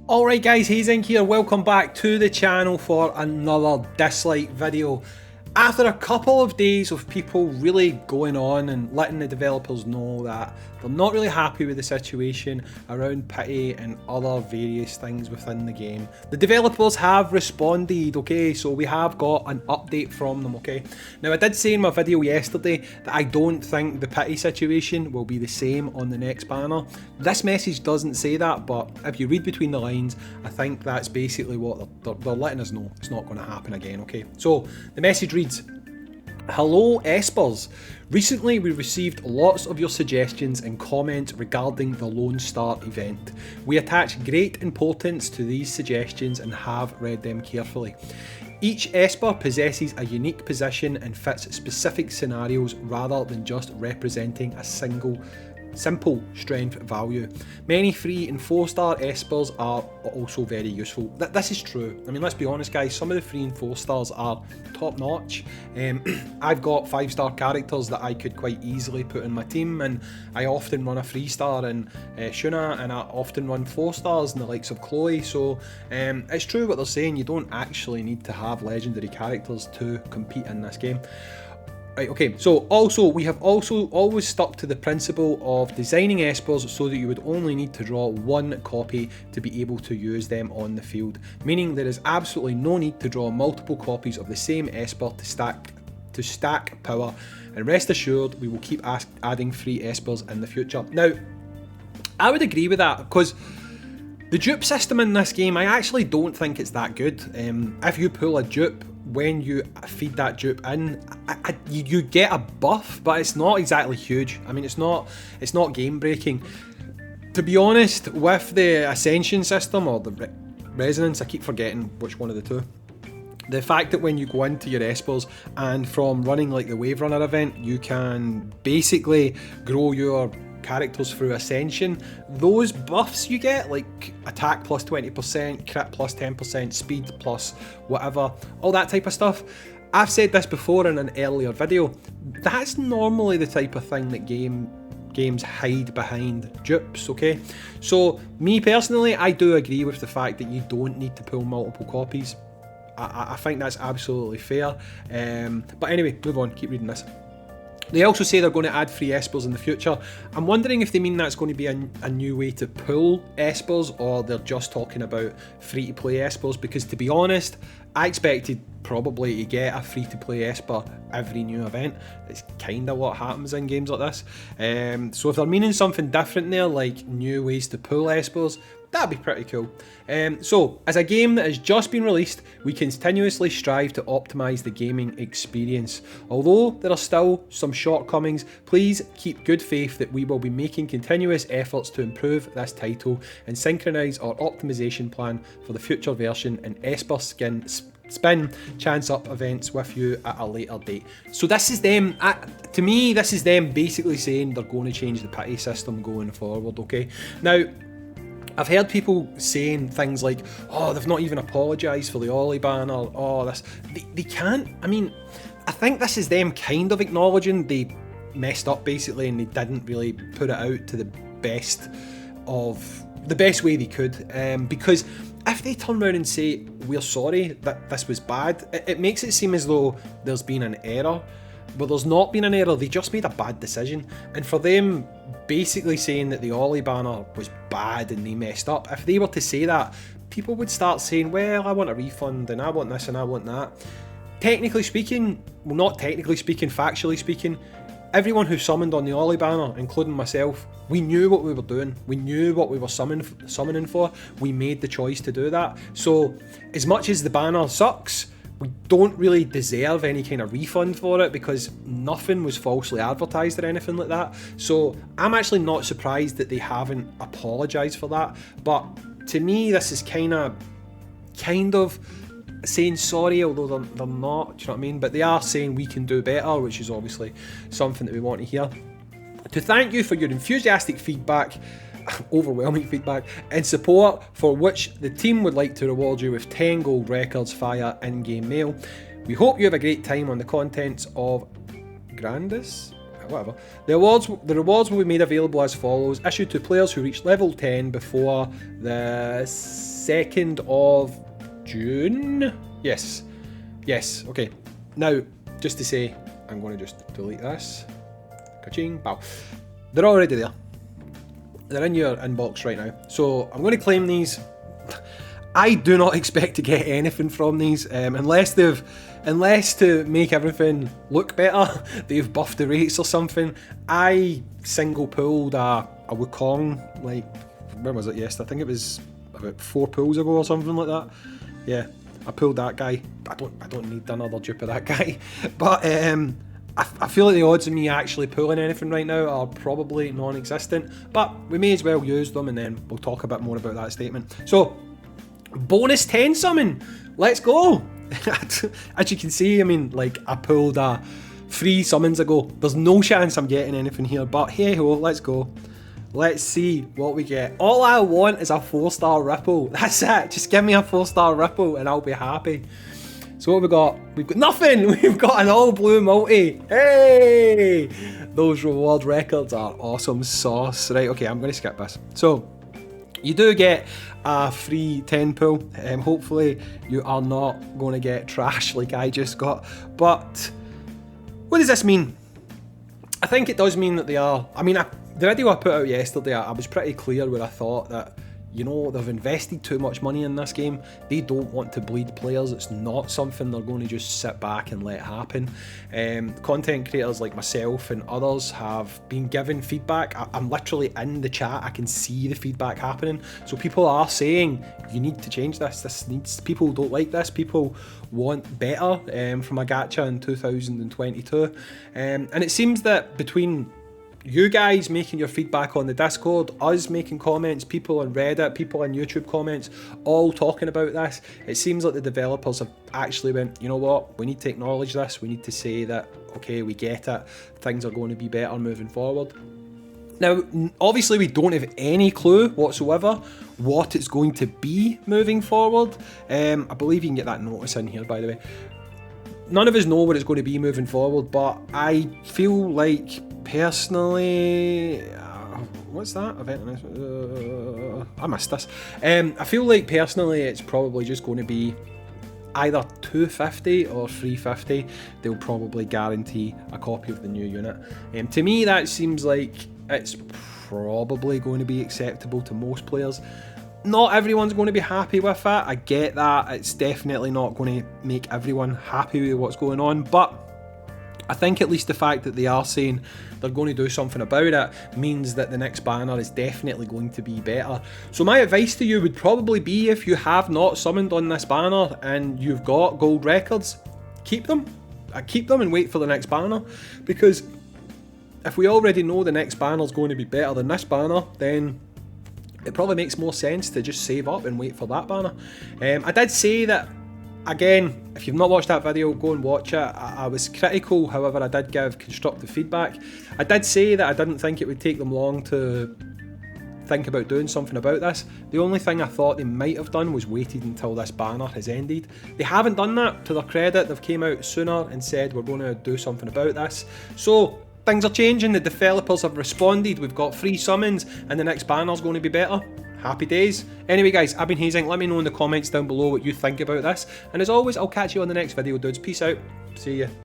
Alright guys, Hazing here, welcome back to the channel for another Dislyte video. After a couple of days of people really going on and letting the developers know that they're not really happy with the situation around pity and other various things within the game, the developers have responded, okay, so we have got an update from them, okay. Now I did say in my video yesterday that I don't think the pity situation will be the same on the next banner. This message doesn't say that, but if you read between the lines, I think that's basically what they're letting us know. It's not going to happen again, okay. So the message reads, "Hello Espers, recently we received lots of your suggestions and comments regarding the Lone Star event. We attach great importance to these suggestions and have read them carefully. Each Esper possesses a unique position and fits specific scenarios rather than just representing a simple strength value. Many 3 and 4 star Espers are also very useful." This is true. I mean, let's be honest guys, some of the 3 and 4 stars are top notch. I've got 5 star characters that I could quite easily put in my team, and I often run a 3 star in Shuna, and I often run 4 stars in the likes of Chloe, so it's true what they're saying, you don't actually need to have legendary characters to compete in this game. Right, okay, so we have always stuck to the principle of designing Espers so that you would only need to draw 1 copy to be able to use them on the field, meaning there is absolutely no need to draw multiple copies of the same Esper to stack power, and rest assured we will keep adding free Espers in the future. Now, I would agree with that, because the dupe system in this game, I actually don't think it's that good. If you pull a dupe, when you feed that dupe in, you get a buff, but it's not exactly huge. I mean, it's not game breaking. To be honest, with the Ascension system or the Resonance, I keep forgetting which one of the two. The fact that when you go into your Espers and from running like the Wave Runner event, you can basically grow your characters through Ascension, those buffs you get, like attack plus 20%, crit plus 10%, speed plus whatever, all that type of stuff. I've said this before in an earlier video, that's normally the type of thing that games hide behind dupes, okay? So me personally, I do agree with the fact that you don't need to pull multiple copies. I think that's absolutely fair. But anyway, move on, keep reading this. They also say they're going to add free Espers in the future. I'm wondering if they mean that's going to be a new way to pull Espers, or they're just talking about free-to-play Espers, because to be honest, I expected probably to get a free-to-play Esper every new event. It's kind of what happens in games like this. So if they're meaning something different there, like new ways to pull Espers, that'd be pretty cool. So, as a game that has just been released, we continuously strive to optimise the gaming experience. Although there are still some shortcomings, please keep good faith that we will be making continuous efforts to improve this title and synchronise our optimisation plan for the future version and Esper spin chance up events with you at a later date. So this is them, to me, this is them basically saying they're going to change the pity system going forward, okay? Now, I've heard people saying things like, oh, they've not even apologised for the Ollie banner, oh, this. They can't. I mean, I think this is them kind of acknowledging they messed up basically, and they didn't really put it out to the best way they could. Because if they turn around and say, we're sorry that this was bad, it makes it seem as though there's been an error. But there's not been an error, they just made a bad decision. And for them basically saying that the Ollie banner was bad and they messed up, if they were to say that, people would start saying, well, I want a refund and I want this and I want that. Technically speaking, well, not technically speaking, factually speaking, everyone who summoned on the Ollie banner, including myself, we knew what we were doing. We knew what we were summoning for. We made the choice to do that. So as much as the banner sucks, we don't really deserve any kind of refund for it, because nothing was falsely advertised or anything like that. So I'm actually not surprised that they haven't apologised for that. But to me, this is kind of saying sorry, although they're not, do you know what I mean? But they are saying we can do better, which is obviously something that we want to hear. To thank you for your enthusiastic feedback, overwhelming feedback and support, for which the team would like to reward you with 10 gold records via in-game mail. We hope you have a great time on the contents of Grandis. Whatever. The rewards will be made available as follows: issued to players who reach level 10 before the 2nd of June. Yes, okay. Now, just to say, I'm going to just delete this. Ka-ching, bow. They're already there. They're in your inbox right now. So I'm going to claim these. I do not expect to get anything from these, unless to make everything look better, they've buffed the rates or something. I single pulled a Wukong, like, when was it yesterday? I think it was about 4 pulls ago or something like that. Yeah, I pulled that guy. I don't need another dupe of that guy. But I feel like the odds of me actually pulling anything right now are probably non-existent. But we may as well use them, and then we'll talk a bit more about that statement. So, bonus 10 summon. Let's go. As you can see, I mean, like, I pulled 3 summons ago. There's no chance I'm getting anything here, but hey ho, let's go. Let's see what we get. All I want is a 4-star Ripple. That's it. Just give me a 4-star Ripple and I'll be happy. So what have we got? We've got nothing. We've got an all blue multi. Hey! Those reward records are awesome sauce. Right, okay, I'm going to skip this. So, you do get a free 10 pull. Hopefully you are not going to get trash like I just got. But what does this mean? I think it does mean that they are... I mean, the video I put out yesterday, I was pretty clear where I thought that, you know, they've invested too much money in this game. They don't want to bleed players. It's not something they're going to just sit back and let happen. Content creators like myself and others have been given feedback. I'm literally in the chat. I can see the feedback happening. So people are saying, you need to change this. People don't like this. People want better from a gacha in 2022. And it seems that between you guys making your feedback on the Discord, us making comments, people on Reddit, people on YouTube comments, all talking about this, it seems like the developers have actually went, you know what, we need to acknowledge this, we need to say that, okay, we get it, things are going to be better moving forward. Now, obviously we don't have any clue whatsoever what it's going to be moving forward. I believe you can get that notice in here, by the way. None of us know what it's going to be moving forward, but I feel like, personally, what's that? I missed this. I feel like personally it's probably just going to be either 250 or 350. They'll probably guarantee a copy of the new unit. To me, that seems like it's probably going to be acceptable to most players. Not everyone's going to be happy with it. I get that. It's definitely not going to make everyone happy with what's going on, but I think at least the fact that they are saying they're going to do something about it means that the next banner is definitely going to be better. So my advice to you would probably be, if you have not summoned on this banner and you've got gold records, keep them. Keep them and wait for the next banner, because if we already know the next banner is going to be better than this banner, then it probably makes more sense to just save up and wait for that banner. I did say that, again, if you've not watched that video, go and watch it. I was critical, however I did give constructive feedback. I did say that I didn't think it would take them long to think about doing something about this. The only thing I thought they might have done was waited until this banner has ended. They haven't done that, to their credit. They've came out sooner and said we're going to do something about this. So things are changing, the developers have responded, we've got 3 summons and the next banner's going to be better. Happy days. Anyway guys, I've been Hazing. Let me know in the comments down below what you think about this, and as always, I'll catch you on the next video, dudes. Peace out. See ya.